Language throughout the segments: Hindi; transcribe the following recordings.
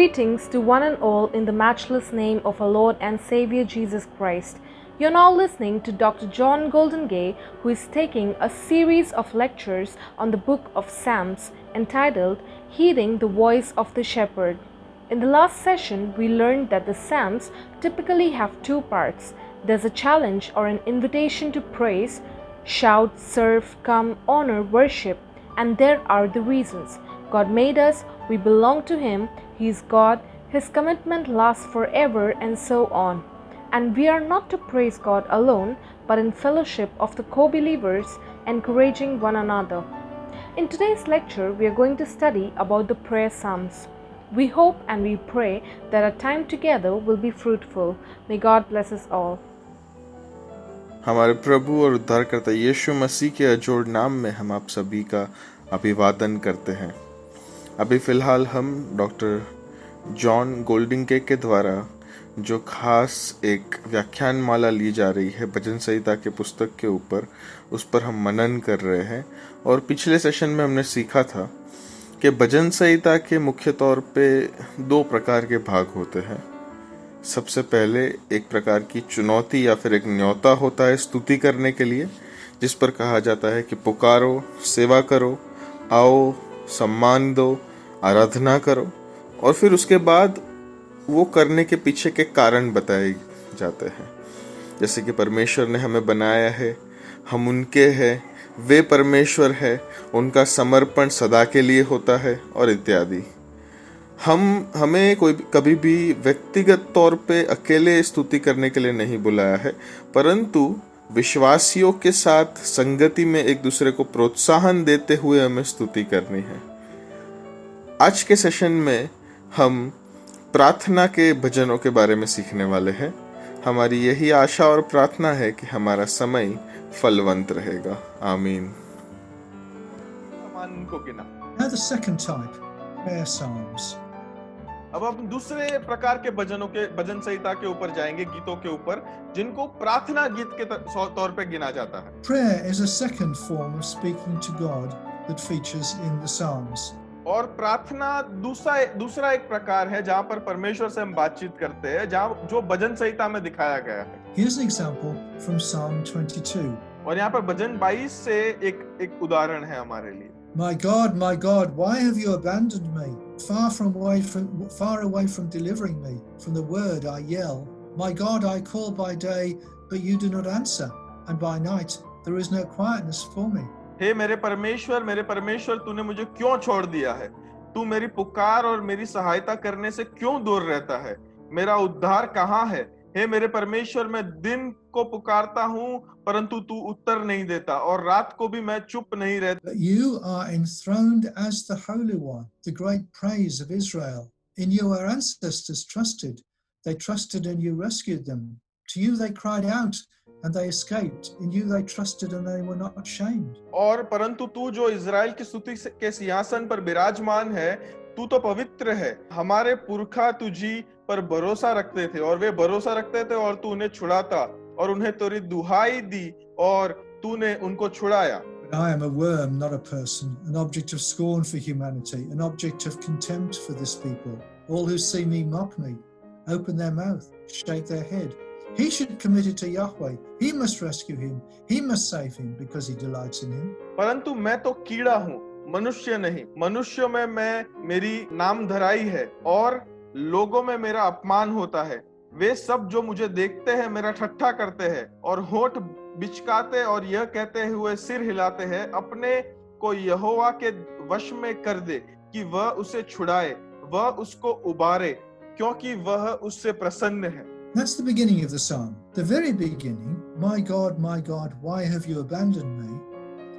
Greetings to one and all in the matchless name of our Lord and Savior Jesus Christ. You're now listening to Dr. John Goldengay, who is taking a series of lectures on the book of Psalms entitled Heeding the Voice of the Shepherd. In the last session, we learned that the Psalms typically have two parts. There's a challenge or an invitation to praise, shout, serve, come, honor, worship, and there are the reasons. God made us, we belong to Him, He is God, His commitment lasts forever, and so on. And we are not to praise God alone, but in fellowship of the co-believers, encouraging one another. In today's lecture, we are going to study about the prayer psalms. We hope and we pray that our time together will be fruitful. May God bless us all. हमारे प्रभु और उद्धारकर्ता यीशु मसीह के अजोड़ नाम में हम आप सभी का अभिवादन करते हैं। अभी फ़िलहाल हम डॉक्टर जॉन गोल्डिंगे के द्वारा जो खास एक व्याख्यान माला ली जा रही है भजन संहिता के पुस्तक के ऊपर, उस पर हम मनन कर रहे हैं। और पिछले सेशन में हमने सीखा था कि भजन संहिता के मुख्य तौर पे दो प्रकार के भाग होते हैं। सबसे पहले एक प्रकार की चुनौती या फिर एक न्योता होता है स्तुति करने के लिए, जिस पर कहा जाता है कि पुकारो, सेवा करो, आओ, सम्मान दो, आराधना करो। और फिर उसके बाद वो करने के पीछे के कारण बताए जाते हैं, जैसे कि परमेश्वर ने हमें बनाया है, हम उनके हैं, वे परमेश्वर है, उनका समर्पण सदा के लिए होता है और इत्यादि। हमें कोई कभी भी व्यक्तिगत तौर पे अकेले स्तुति करने के लिए नहीं बुलाया है, परंतु विश्वासियों के साथ संगति में एक दूसरे को प्रोत्साहन देते हुए हमें स्तुति करनी है। आज के सेशन में हम प्रार्थना के भजनों के बारे में सीखने वाले हैं। हमारी यही आशा और प्रार्थना है कि हमारा समय फलवंत रहेगा। आमीन। Now the second type, prayer psalms. अब हम दूसरे प्रकार के भजन संहिता के ऊपर जाएंगे, गीतों के ऊपर, जिनको प्रार्थना गीत के तौर पे गिना जाता है। Prayer is a second form of speaking to God that features in the psalms. और प्रार्थना दूसरा एक प्रकार है जहाँ पर परमेश्वर से हम बातचीत करते हैं, जहाँ जो भजन संहिता में दिखाया गया है। Here's an example from Psalm 22. और यहाँ पर भजन 22 से एक उदाहरण है हमारे लिए। My God, why have you abandoned me? Far away from delivering me. From the word I yell. My God, I call by day, but you do not answer, and by night there is no quietness for me. हे मेरे परमेश्वर, तूने मुझे क्यों छोड़ दिया है? तू मेरी पुकार और मेरी सहायता करने से क्यों दूर रहता है? मेरा उद्धार कहाँ है? हे मेरे परमेश्वर, मैं दिन को पुकारता हूँ, परंतु तू उत्तर नहीं देता, और रात को भी मैं चुप नहीं रहता। But you are enthroned as the Holy One, the great praise of Israel. In you our ancestors trusted. They trusted and you rescued them. To you they cried out and they escaped. In you they trusted and they were not ashamed. और परंतु तू जो इज़राइल की स्तुति के सिंहासन पर विराजमान है, तू तो पवित्र है। हमारे पुरखा तुझी पर भरोसा रखते थे और वे भरोसा रखते थे, और तू उन्हें छुड़ाता और उन्हें तेरी दुहाई दी और तूने उनको छुड़ाया। But I am a worm, not a person, an object of scorn for humanity, an object of contempt for this people. All who see me mock me, open their mouth, shake their head. He should commit it to Yahweh. He must rescue him. He must save him because he delights in him. परंतु मैं तो कीड़ा हूँ, मनुष्य नहीं। मनुष्य में मेरी नाम धराई है और लोगों में मेरा अपमान होता है। वे सब जो मुझे देखते हैं मेरा ठट्ठा करते हैं और होंठ बिचकाते और यह कहते हुए सिर हिलाते हैं, अपने को यहोवा के वश में कर दे कि वह उसे छुड़ाए, वह उसको उबारे, क्योंकि वह उससे प्रसन्न है। That's the beginning of the psalm. The very beginning, my God, why have you abandoned me,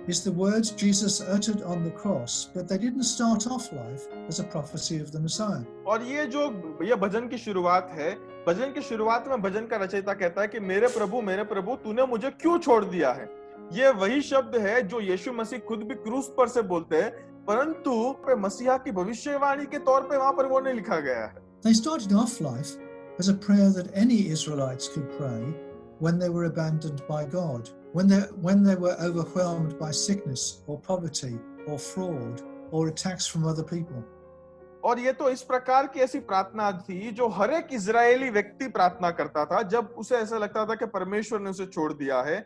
is the words Jesus uttered on the cross, but they didn't start off life as a prophecy of the Messiah. और ये भजन की शुरुआत है। भजन की शुरुआत में भजन का रचयिता कहता है कि मेरे प्रभु, तूने मुझे क्यों छोड़ दिया है? ये वही शब्द है जो यीशु मसीह खुद भी क्रूस पर से बोलते हैं, परंतु मसीहा की भविष्यवाणी के तौर पे वहां पर वो नहीं लिखा गया है। They started off life as a prayer that any Israelites could pray when they were abandoned by God, when they were overwhelmed by sickness or poverty or fraud or attacks from other people. और ये तो इस प्रकार की ऐसी प्रार्थना थी जो हर एक इजरायली व्यक्ति प्रार्थना करता था जब उसे ऐसा लगता था कि परमेश्वर ने उसे छोड़ दिया है,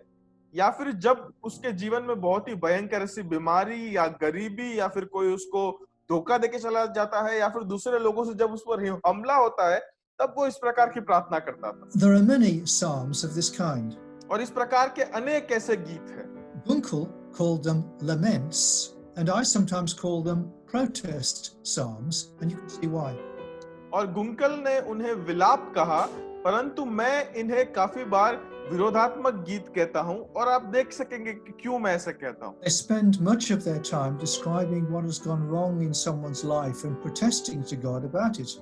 या फिर जब उसके जीवन में बहुत ही भयंकर ऐसी बीमारी या गरीबी या फिर कोई उसको धोखा देके चला जाता है, या फिर दूसरे लोगों से जब उस पर हमला होता है, तब वो इस प्रकार की प्रार्थना करता था। There are many psalms of this kind. और इस प्रकार के अनेक ऐसे गीत हैं। Bunkel called them laments, and I sometimes call them protest psalms, and you can see why. और गुंकल ने उन्हें विलाप कहा, परंतु मैं इन्हें काफी बार विरोधात्मक गीत कहता हूं, और आप देख सकेंगे कि क्यों मैं ऐसा कहता हूं। They spend much of their time describing what has gone wrong in someone's life and protesting to God about it.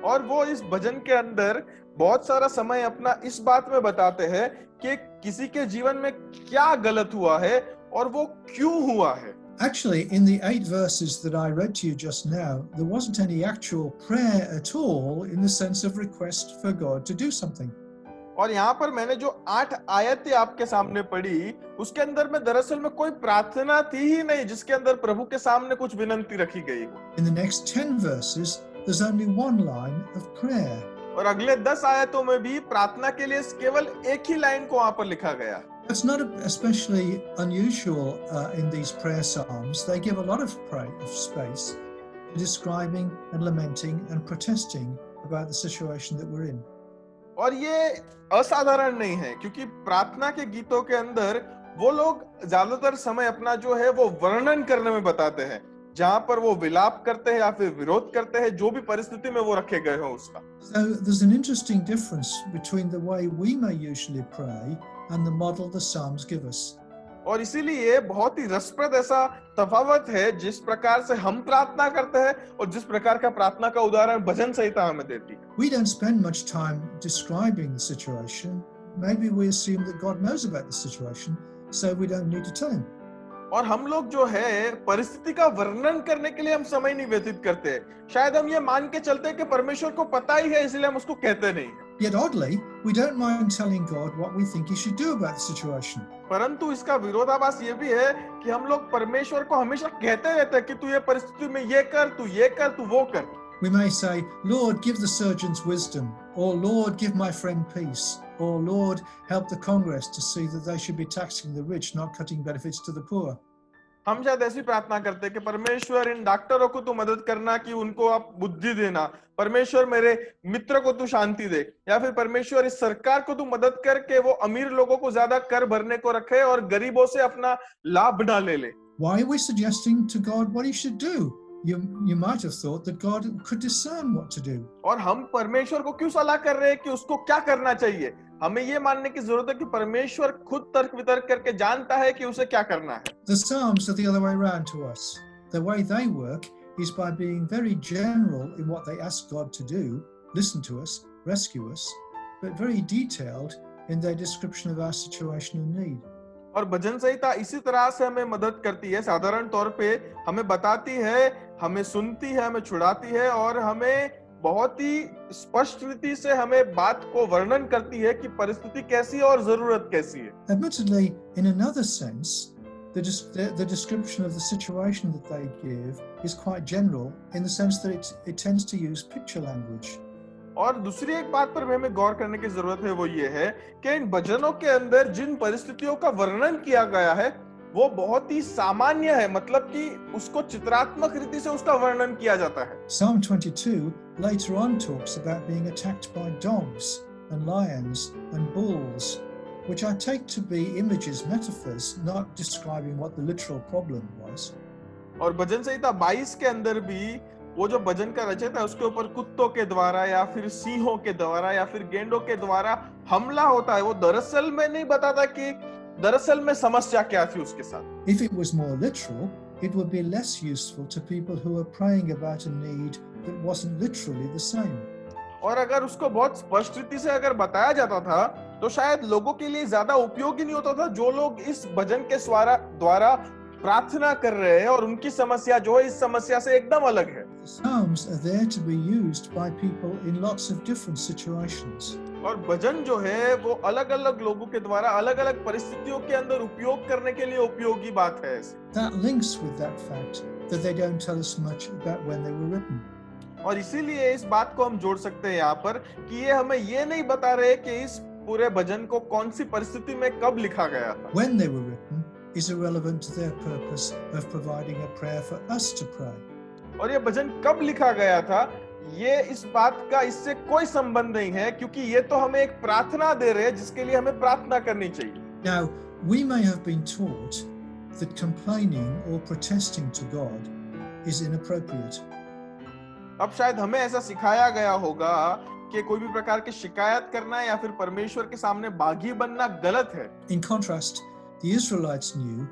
और वो इस भजन के अंदर बहुत सारा समय अपना इस बात में बताते हैं कि किसी के जीवन में क्या गलत हुआ है और वो क्यों हुआ है। Actually, in the 8 verses that I read to you just now, there wasn't any actual prayer at all in the sense of request for God to do something. और यहाँ पर मैंने जो 8 आयतें आपके सामने पढ़ी, उसके अंदर में दरअसल में कोई प्रार्थना थी ही नहीं जिसके अंदर प्रभु के सामने कुछ विनंती रखी गई हो। In the next 10 verses, there's only one line of prayer. और अगले 10 आयतों में भी प्रार्थना के लिए केवल एक ही लाइन को वहां पर लिखा गया। That's not especially unusual in these prayer psalms. They give a lot of space to describing and lamenting and protesting about the situation that we're in. और ये असाधारण नहीं है, क्योंकि प्रार्थना के गीतों के अंदर वो लोग ज्यादातर समय अपना जो है वो वर्णन करने में बताते हैं, जहां पर वो विलाप करते हैं या फिर विरोध करते हैं, जो भी परिस्थिति में वो रखे गए हो उसका। So there's an interesting difference between the way we may usually pray and the model the Psalms give us. और इसीलिए बहुत ही रसप्रद ऐसा तफावत है जिस प्रकार से हम प्रार्थना करते हैं और जिस प्रकार का प्रार्थना का उदाहरण भजन संहिता हमें देती है। We don't spend much time describing the situation. Maybe we assume that God knows about the situation, so we don't need to tell him. और हम लोग जो है परिस्थिति का वर्णन करने के लिए हम समय नहीं व्यतीत करते। शायद हम ये मान के चलते हैं कि परमेश्वर को पता ही है, इसलिए हम उसको कहते नहीं। Yet oddly, we don't mind telling God what we think he should do about the situation. परंतु इसका विरोधाभास ये भी है कि हम लोग परमेश्वर को हमेशा कहते रहते हैं कि तू ये परिस्थिति में ये कर, तू ये कर, तू वो कर। We may say, Lord, give the surgeons wisdom, or Lord, give my friend peace, or Lord, help the Congress to see that they should be taxing the rich, not cutting benefits to the poor. हम शायद ऐसी प्रार्थना करते हैं कि परमेश्वर इन डॉक्टरों को तू मदद करना कि उनको आप बुद्धि देना, परमेश्वर मेरे मित्र को तू शांति दे, या फिर परमेश्वर इस सरकार को तू मदद करके वो अमीर लोगों को ज्यादा कर भरने को रखे और गरीबों से अपना लाभ ना ले ले। Why are we suggesting to God what he should do? You might have thought that God could discern what to do. और हम परमेश्वर को क्यों सलाह कर रहे हैं कि उसको क्या करना चाहिए? हमें ये मानने की जरूरत है कि परमेश्वर खुद तर्क वितर्क करके जानता है कि उसे क्या करना है। The Psalms are the other way around to us. The way they work is by being very general in what they ask God to do, listen to us, rescue us, but very detailed in their description of our situation and need. और भजन संहिता इसी तरह से हमें मदद करती है, साधारण तौर पे हमें बताती है, हमें सुनती है, हमें छुड़ाती है और हमें बहुत ही स्पष्ट रीति से हमें बात को वर्णन करती है कि परिस्थिति कैसी है और जरूरत कैसी है। Admittedly, in another sense, the description of the situation that they give is quite general in the sense that it tends to use picture language. और दूसरी एक बात पर हमें गौर करने की जरूरत है, वो ये है कि इन भजनों के अंदर जिन परिस्थितियों का वर्णन किया गया है वो बहुत ही सामान्य है, मतलब कि उसको चित्रात्मक रीति से उसका वर्णन किया जाता है। Psalm 22 later on talks about being attacked by dogs and lions and bulls, which I take to be images, metaphors, not describing what the literal problem was. और भजन संहिता 22 के अंदर भी वो जो भजन का रचयिता है उसके ऊपर कुत्तों के द्वारा या फिर सिंहों के द्वारा या फिर गेंडों के द्वारा हमला होता है, वो दरअसल में नहीं बताता कि दरअसल में समस्या क्या थी उसके साथ। If it was more literal, it would be less useful to people who are praying about a need that wasn't literally the same. और अगर उसको बहुत स्पष्ट रीति से अगर बताया जाता था तो शायद लोगों के लिए ज्यादा उपयोगी नहीं होता था, जो लोग इस भजन के द्वारा प्रार्थना कर रहे हैं और उनकी समस्या जो है इस समस्या से एकदम अलग है। The Psalms are there to be used by people in lots of different situations. और भजन जो है वो अलग अलग लोगों के द्वारा अलग अलग परिस्थितियों के अंदर उपयोग करने के लिए उपयोगी बात है। That links with that fact that they don't tell us much about when they were written. और इसीलिए इस बात को हम जोड़ सकते हैं यहाँ पर कि ये हमें ये नहीं बता रहे कि इस पूरे भजन को कौन सी परिस्थिति में कब लिखा गया था। When they were written is irrelevant to their purpose of providing a prayer for us to pray. और ये भजन कब लिखा गया था, ये इस बात का इससे कोई संबंध नहीं है, क्योंकि ये तो हमें एक प्रार्थना दे रहे हैं जिसके लिए हमें प्रार्थना करनी चाहिए। Now, we may have been taught that complaining or protesting to God is inappropriate. अब शायद हमें ऐसा सिखाया गया होगा कि कोई भी प्रकार की शिकायत करना या फिर परमेश्वर के सामने बागी बनना गलत है। In contrast, the Israelites knew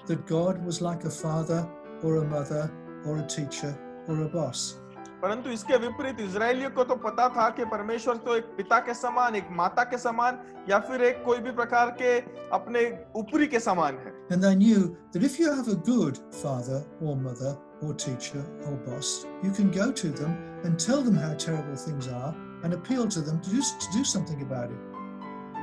that God was like a father or a mother or a teacher or a boss. परंतु इसके विपरीत इजरायलियों को तो पता था कि परमेश्वर तो एक पिता के समान, एक माता के समान या फिर एक कोई भी प्रकार के अपने ऊपरी के समान है। And they knew that if you have a good father or mother or teacher or boss, you can go to them and tell them how terrible things are and appeal to them to do something about it.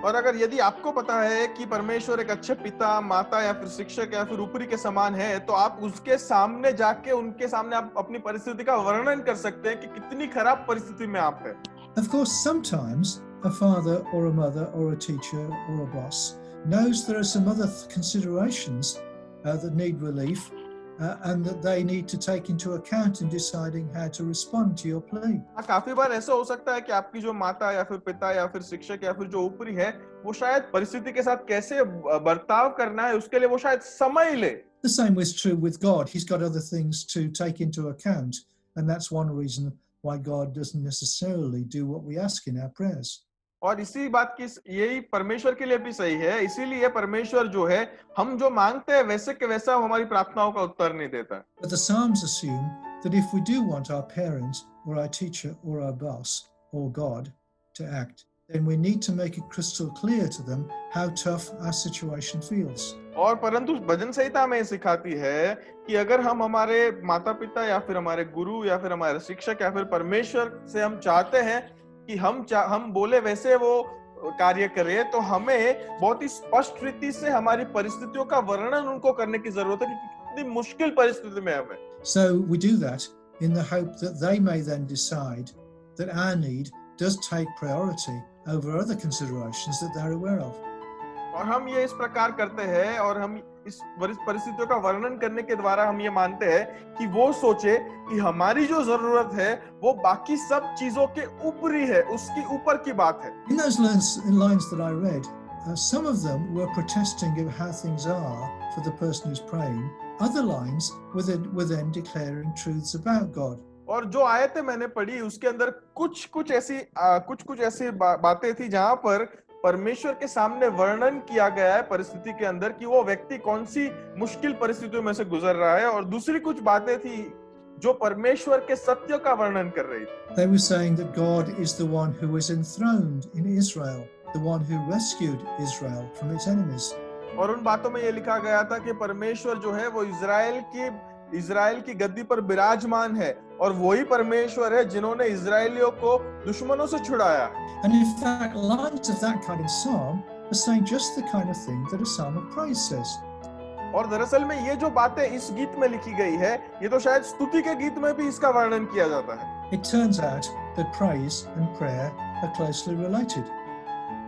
और अगर यदि आपको पता है कि परमेश्वर एक अच्छे पिता, माता या फिर शिक्षक या फिर ऊपरी के समान है, तो आप उसके सामने जाके उनके सामने आप अपनी परिस्थिति का वर्णन कर सकते हैं कि कितनी खराब परिस्थिति में आप हैं। Of course, sometimes a father or a mother or a teacher or a boss knows there are some other considerations that need relief and that they need to take into account in deciding how to respond to your plea. काफी बार ऐसा हो सकता है कि आपकी जो माता या फिर पिता या फिर शिक्षक या फिर जो ऊपरी है, वो शायद परिस्थिति के साथ कैसे बर्ताव करना है उसके लिए वो शायद समय ले। The same is true with God. He's got other things to take into account, and that's one reason why God doesn't necessarily do what we ask in our prayers. और इसी बात की यही परमेश्वर के लिए भी सही है, इसीलिए परमेश्वर जो है हम जो मांगते हैं वैसे के वैसा हमारी प्रार्थनाओं का उत्तर नहीं देता। But the Psalms assume that if we do want our parents or our teacher or our boss or God to act, then we need to make it crystal clear to them how tough our situation feels. और परंतु भजन संहिता हमें सिखाती है कि अगर हम हमारे माता पिता या फिर हमारे गुरु या फिर हमारे शिक्षक या फिर परमेश्वर से हम चाहते हैं कि हम बोले वैसे वो कार्य करें, तो हमें बहुत ही स्पष्ट रीति से हमारी परिस्थितियों का वर्णन उनको करने की जरूरत है कि कितनी मुश्किल परिस्थिति में हमें। So we do that in the hope that they may then decide that our need does take priority over other considerations that they're aware of. और हम ये इस प्रकार करते हैं और हम इस परिस्थितियों का वर्णन करने के द्वारा हम ये मानते हैं कि वो सोचे कि हमारी जो जरूरत है वो बाकी सब चीजों के ऊपरी है, उसकी ऊपर की बात है। In those lines that I read, some of them were protesting of how things are for the person who's praying. Other lines were then declaring truths about God. और जो आयतें मैंने पढ़ी उसके अंदर कुछ ऐसी बातें थी जहां पर परमेश्वर के सामने वर्णन किया गया है परिस्थिति के अंदर कि वो व्यक्ति कौन सी मुश्किल परिस्थितियों में से गुजर रहा है, और दूसरी कुछ बातें थी जो परमेश्वर के सत्य का वर्णन कर रही थी। They were saying that God is the one who is enthroned in Israel, the one who rescued Israel from its enemies. और उन बातों में ये लिखा गया था कि परमेश्वर जो है वो इजराइल की गद्दी पर विराजमान है और वही परमेश्वर है जिन्होंने इजरायलियों को दुश्मनों से छुड़ाया। And in fact, lines of that kind of psalm are saying just the kind of thing that a psalm of praise says. और दरअसल में ये जो बातें इस गीत में लिखी गई है, ये तो शायद स्तुति के गीत में भी इसका वर्णन किया जाता है। It turns out that praise and prayer are closely related.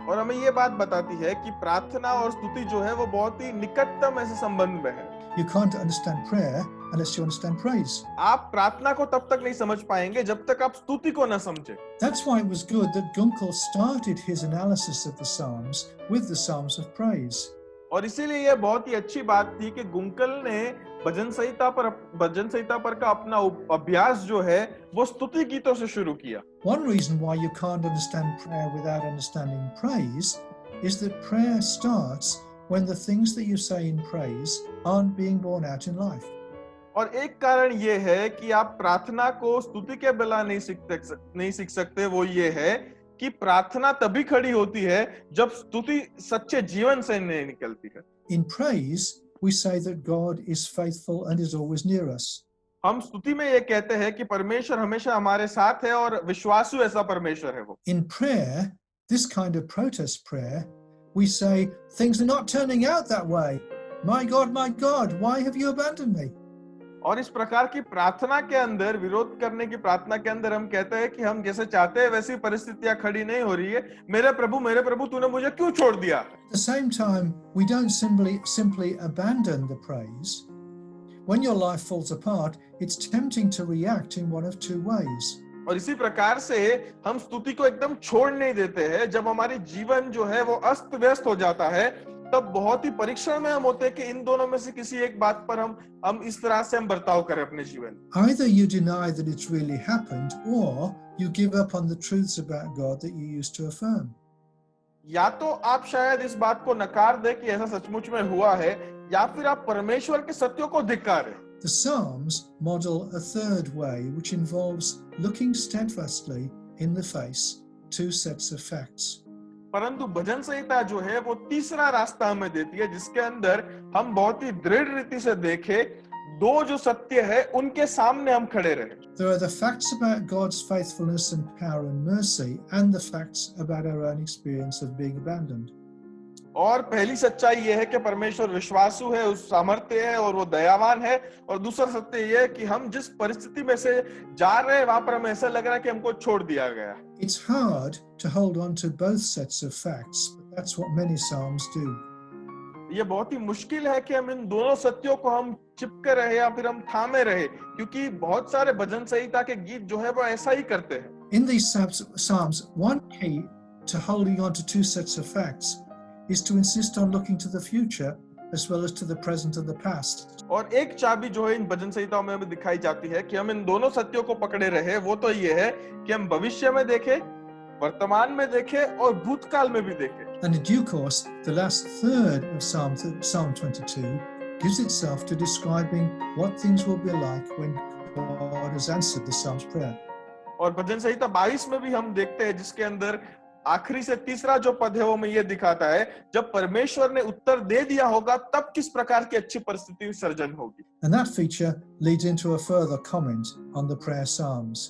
और हमें ये बात बताती है कि प्रार्थना और स्तुति जो है वो बहुत ही निकटतम ऐसे संबंध में है। You can't understand prayer unless you understand praise. आप प्रार्थना को तब तक नहीं समझ पाएंगे जब तक आप स्तुति को न समझे। That's why it was good that Gunkel started his analysis of the Psalms with the Psalms of praise. और इसीलिए ये बहुत ही अच्छी बात थी कि गुंकल ने भजन संहिता पर का अपना अभ्यास जो है वो स्तुति गीतों से शुरू किया। One reason why you can't understand prayer without understanding praise is that prayer starts when the things that you say in praise aren't being borne out in life. और एक कारण ये है कि आप प्रार्थना को स्तुति के बिना नहीं सीख सकते, वो ये है कि प्रार्थना तभी खड़ी होती है जब स्तुति सच्चे जीवन से नहीं निकलती है। In praise, we say that God is faithful and is always near us. हम स्तुति में ये कहते हैं कि परमेश्वर हमेशा हमारे साथ है और विश्वासु ऐसा परमेश्वर है वो। In prayer, this kind of protest prayer, we say things are not turning out that way. My God, why have you abandoned me? और इस प्रकार की प्रार्थना के अंदर, विरोध करने की प्रार्थना के अंदर हम कहते हैं कि हम जैसे चाहते हैं वैसी परिस्थितियां खड़ी नहीं हो रही है। मेरे प्रभु तूने मुझे क्यों छोड़ दिया? At the same time, we don't simply abandon the praise. When your life falls apart, it's tempting to react in one of two ways. और इसी प्रकार से हम स्तुति को एकदम छोड़ नहीं देते हैं। जब हमारी जीवन जो है वो अस्त व्यस्त हो जाता है, तब बहुत ही परीक्षण में हम होते हैं कि इन दोनों में से किसी एक बात पर हम इस तरह से हम बर्ताव करें अपने जीवन। Either you deny that it's really happened, or you give up on the truths about God that you used to affirm. या तो आप शायद इस बात को नकार दें कि ऐसा सचमुच में हुआ है, या फिर आप परमेश्वर के सत्यों को धिक्कारें। The Psalms model a third way, which involves looking steadfastly in the face two sets of facts. परंतु भजन संहिता जो है वो तीसरा रास्ता हमें देती है, जिसके अंदर हम बहुत ही दृढ़ रीति से देखें, दो जो सत्य है उनके सामने हम खड़े रहे। There are the facts about God's faithfulness and power and mercy, and the facts about our own experience of being abandoned. और पहली सच्चाई यह है कि परमेश्वर विश्वासु है, उस सामर्थ्य है और वो दयावान है। और दूसरा सत्य यह है कि हम जिस परिस्थिति में से जा रहे हैं वहां पर हमें ऐसा लग रहा है कि हमको छोड़ दिया गया। It's hard to hold on to both sets of facts, but that's what many psalms do. ये बहुत ही मुश्किल है कि हम इन दोनों सत्यों को हम चिपके रहे या फिर हम थामे रहे, क्योंकि बहुत सारे भजन संहिता के गीत जो है वो ऐसा ही करते हैं। In these psalms, one key to holding on to two sets of facts is to insist on looking to the future as well as to the present and the past. और एक चाबी जो है इन भजन संहिताओं में हमें दिखाई जाती है कि हम इन दोनों सत्यों को पकड़े रहे, वो तो ये है कि हम भविष्य में देखें, वर्तमान में देखें और भूतकाल में भी देखें। And in due course, the last third of Psalm 22 gives itself to describing what things will be like when God has answered the psalm's prayer. और भजन संहिता 22 में भी हम देखते हैं, जिसके अंदर आखिरी से तीसरा जो पद है वो में ये दिखाता है, जब परमेश्वर ने उत्तर दे दिया होगा तब किस प्रकार की अच्छी परिस्थिति सर्जन होगी। And that feature leads into a further comment on the prayer psalms.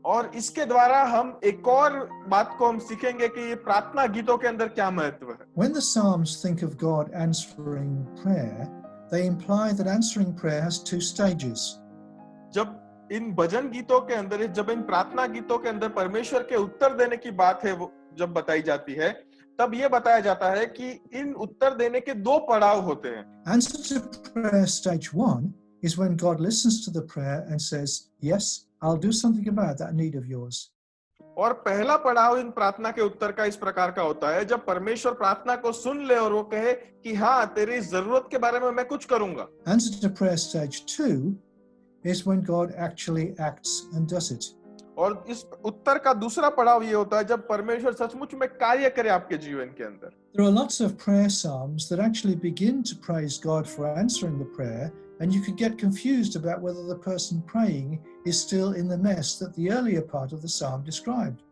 और इसके द्वारा हम एक और बात को हम सीखेंगे कि ये प्रार्थना गीतों के अंदर क्या महत्व है। When the psalms think of God answering prayer, they imply that answering prayer has two stages. जब इन भजन गीतों के अंदर, जब इन प्रार्थना गीतों के अंदर परमेश्वर के उत्तर देने की बात है वो जब बताई जाती है, तब ये बताया जाता है कि इन उत्तर देने के दो पड़ाव होते हैं। Answer to prayer stage 1 is when God listens to the prayer and says, "Yes, I'll do something about that need of yours." और पहला पड़ाव इन प्रार्थना के उत्तर का इस प्रकार का होता है, जब परमेश्वर प्रार्थना को सुन ले और वो कहे कि हाँ, तेरी जरूरत के बारे में मैं कुछ करूंगा। Answer to prayer stage 2 is when God actually acts and does it. और इस उत्तर का दूसरा पड़ाव ये होता है जब परमेश्वर सचमुच में कार्य करे आपके जीवन के अंदर। There are lots of prayer psalms that actually begin to praise God for answering the prayer, and you could get confused about whether the person praying is still in the mess that the earlier part of the psalm described.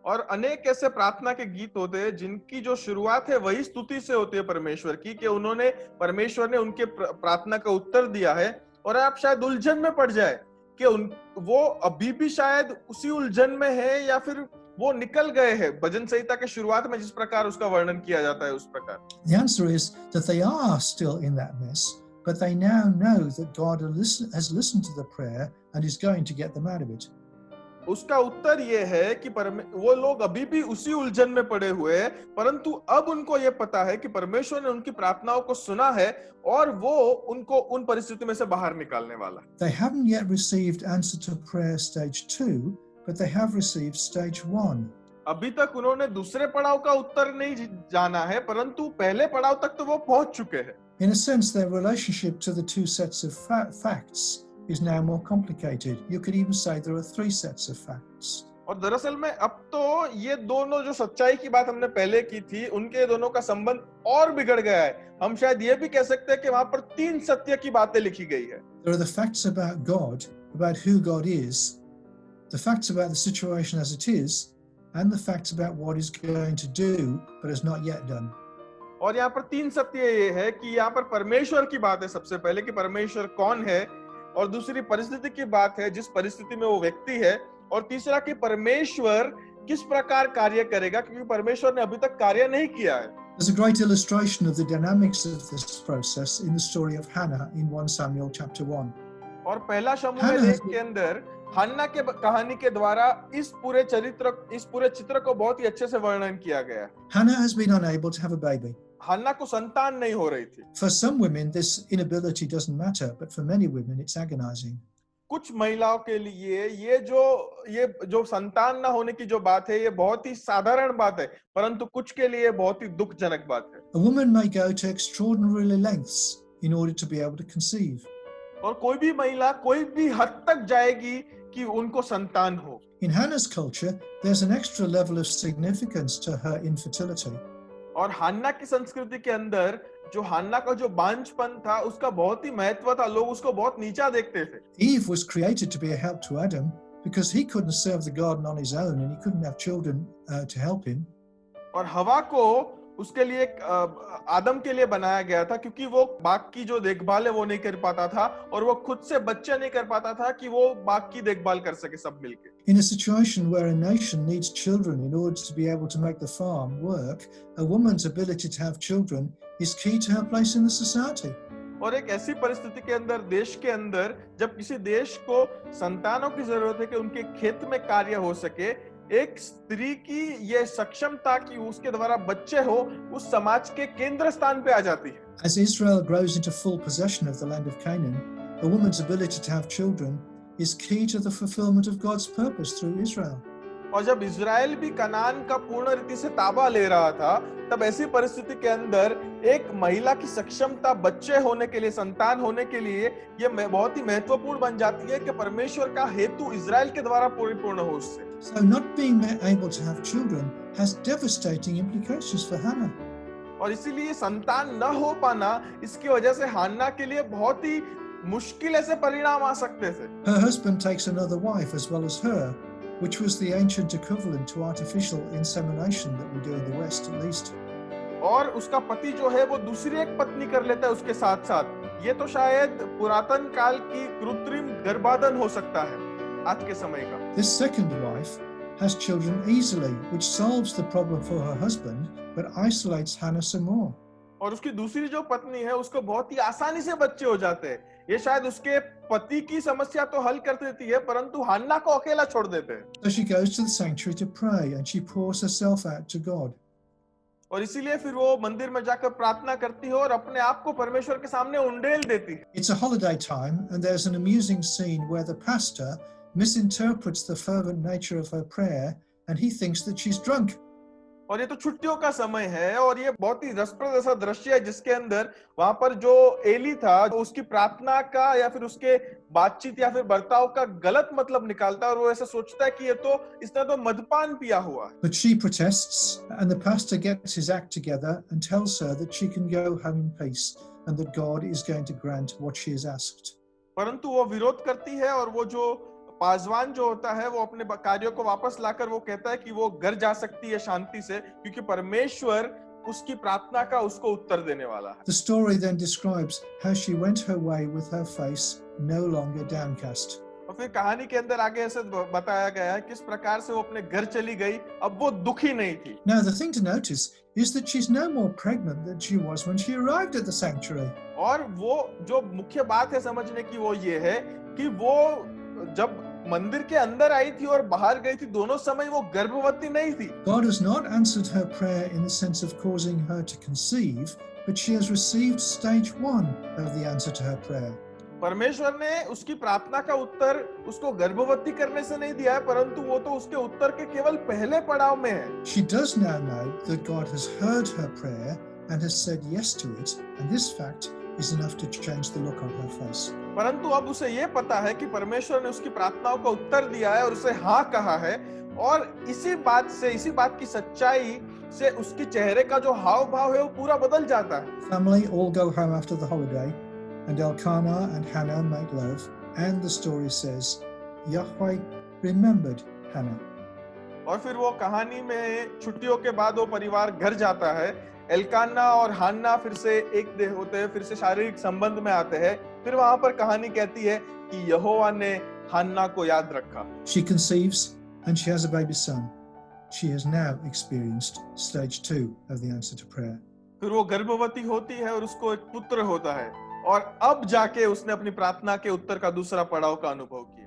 और अनेक ऐसे प्रार्थना के गीत होते हैं जिनकी जो शुरुआत है वही स्तुति से होती है परमेश्वर की, कि उन्होंने परमेश्वर ने उनके प्रार्थना का उत्तर दिया है, और आप शायद उलझन में पड़ जाए कि वो अभी भी शायद उसी उलझन में है या फिर वो निकल गए हैं भजन संहिता के शुरुआत में जिस प्रकार उसका वर्णन किया जाता है उस प्रकार। The answer is that they are still in that mess, but they now know that God has listened to the prayer and is going to get them out of it. उसका उत्तर ये है कि वो लोग अभी भी उसी उलझन में पड़े हुए हैं, परंतु अब उनको ये पता है कि परमेश्वर ने उनकी प्रार्थनाओं को सुना है और वो उनको उन परिस्थिति में से बाहर निकालने वाला। They haven't yet received answer to prayer stage 2, but they have received stage 1. अभी तक उन्होंने दूसरे पड़ाव का उत्तर नहीं जाना है, परंतु पहले पड़ाव तक तो वो पहुंच चुके हैं। In a sense, their relationship to the two sets of facts is now more complicated. You could even say there are 3 sets of facts. और दरअसल में अब तो ये दोनों जो सच्चाई की बात हमने पहले की थी, उनके दोनों का संबंध और बिगड़ गया है। हम शायद ये भी कह सकते हैं कि वहां पर 3 सत्य की बातें लिखी गई है। There are the facts about God, about who God is, the facts about the situation as it is, and the facts about what He's going to do but has not yet done. और यहाँ पर 3 सत्य ये है कि यहाँ पर परमेश्वर की बात है सबसे पहले, कि परमेश्वर कौन है, और दूसरी परिस्थिति की बात है जिस परिस्थिति में वो व्यक्ति है, और तीसरा कि परमेश्वर किस प्रकार कार्य करेगा, क्योंकि परमेश्वर ने अभी तक कार्य नहीं किया है। There's a great illustration of the dynamics of this process in the story of Hannah in 1 Samuel chapter 1. और पहला शमूएल Hannah has 1 के अंदर हन्ना के कहानी के द्वारा इस पूरे चित्र को बहुत ही अच्छे से वर्णन किया गया है। Hannah has been unable to have a baby. हन्ना को संतान नहीं हो रही थी। For some women, this inability doesn't matter, but for many women, it's agonizing. कुछ महिलाओं के लिए ये जो संतान ना होने की जो बात है, ये बहुत ही साधारण बात है, परंतु कुछ के लिए बहुत ही दुखजनक बात है। A woman may go to extraordinary lengths in order to be able to conceive. और कोई भी महिला कोई भी हद तक जाएगी कि उनको संतान हो। In Hannah's culture, there's an extra level of significance to her infertility. और हन्ना की संस्कृति के अंदर जो हन्ना का जो बांझपन था, उसका बहुत ही महत्व था। लोग उसको बहुत नीचा देखते थे। Eve was created to be a help to Adam because he couldn't serve the garden on his own and he couldn't have children to help him. और हवा को उसके लिए आदम के लिए बनाया गया था, क्योंकि वो बाग की जो देखभाल है वो नहीं कर पाता था और वो खुद से बच्चे नहीं कर पाता था कि वो बाग की देखभाल कर सके सब मिलके। In a situation where a nation needs children in order to be able to make the farm work, a woman's ability to have children is key to her place in the society. और एक ऐसी परिस्थिति के अंदर, देश के अंदर, जब किसी देश को संतानों की जरूरत है कि उनके खेत में कार्य हो सके, एक स्त्री की ये सक्षमता कि उसके द्वारा बच्चे हो, उस समाज के केंद्र स्थान पे आ जाती है। As Israel grows into full possession of the land of Canaan, a woman's ability to have children is key to the fulfillment of God's purpose through Israel. और जब इजराइल भी कनान का पूर्ण रीति से ताबा ले रहा था, तब ऐसी परिस्थिति के अंदर एक महिला की सक्षमता बच्चे होने के लिए, संतान होने के लिए, ये बहुत ही महत्वपूर्ण बन जाती है कि परमेश्वर का हेतु इजराइल के द्वारा पूर्ण हो उससे। So not being able to have children has devastating implications for Hannah. और इसीलिए संतान न हो पाना, इसकी वजह से हन्ना के लिए बहुत ही मुश्किल ऐसे परिणाम आ सकते थे। Her husband takes another wife as well as her, which was the ancient equivalent to artificial insemination that we do in the West at least. और उसका पति जो है वो दूसरी एक पत्नी कर लेता है उसके साथ साथ। ये तो शायद पुरातन काल की कृत्रिम गर्भाधान हो सकता है आज के समय का। This second wife has children easily, which solves the problem for her husband, but isolates Hannah some more. और उसकी दूसरी जो पत्नी है, उसको बहुत ही आसानी से बच्चे हो जाते हैं। ये शायद उसके पति की समस्या तो हल कर देती है, परंतु हन्ना को अकेला छोड़ देते हैं। So she goes to the sanctuary to pray and she pours herself out to God. और इसीलिए फिर वो मंदिर में जाकर प्रार्थना करती है और अपने आप को परमेश्वर के सामने उंडेल देती है। It's a holiday time and there's an amusing scene where the pastor misinterprets the fervent nature of her prayer and he thinks that she's drunk. और ये तो छुट्टियों का समय है और ये बहुत ही रसप्रद ऐसा दृश्य है जिसके अंदर वहां पर जो एली था, उसकी प्रार्थना का या फिर उसके बातचीत या फिर बर्ताव का गलत मतलब निकालता है और वो ऐसा सोचता है कि इसने तो मदपान पिया हुआ है। But she protests and the pastor gets his act together and tells her that she can go home in peace and that God is going to grant what she has asked. परंतु वो विरोध करती है और वो जो पासवान जो होता है वो अपने कार्यों को वापस लाकर वो कहता है कि वो घर जा सकती है शांति से, क्योंकि परमेश्वर उसकी प्रार्थना का उसको उत्तर देने वाला है। The story then describes how she went her way with her face no longer downcast. और फिर कहानी के अंदर आगे ऐसे बताया गया है किस प्रकार से वो अपने घर चली गई, अब वो दुखी नहीं थी। Now the thing to notice is that she's no more pregnant than she was when she arrived at the sanctuary. और वो जो मुख्य बात है समझने की वो ये है कि वो जब मंदिर के अंदर आई थी और बाहर गई थी, दोनों समय वो गर्भवती नहीं थी। God has not answered her prayer in the sense of causing her to conceive, but she has received stage 1 of the answer to her prayer. परमेश्वर ने उसकी प्रार्थना का उत्तर उसको गर्भवती करने से नहीं दिया है, परंतु वो तो उसके उत्तर के केवल पहले पड़ाव में है। She does now know that God has heard her prayer and has said yes to it, and this fact is enough to change the look on her face. परंतु अब उसे ये पता है कि परमेश्वर ने उसकी प्रार्थनाओं का उत्तर दिया है और उसे हाँ कहा है, और इसी बात की सच्चाई से उसके चेहरे का जो हाव भाव है वो पूरा बदल जाता है। Family all go home after the holiday, and Elkanah and Hannah make love, and the story says Yahweh remembered Hannah. और फिर वो कहानी में छुट्टियों के बाद वो परिवार घर जाता है। एल्काना और हन्ना फिर से एक देह होते हैं, फिर से शारीरिक संबंध में आते हैं। फिर वहां पर कहानी कहती है कि यहोवा ने हन्ना को याद रखा। She conceives and she has a baby son. She has now experienced stage 2 of the answer to prayer. फिर वो गर्भवती होती है और उसको एक पुत्र होता है और अब जाके उसने अपनी प्रार्थना के उत्तर का दूसरा पड़ाव का अनुभव किया।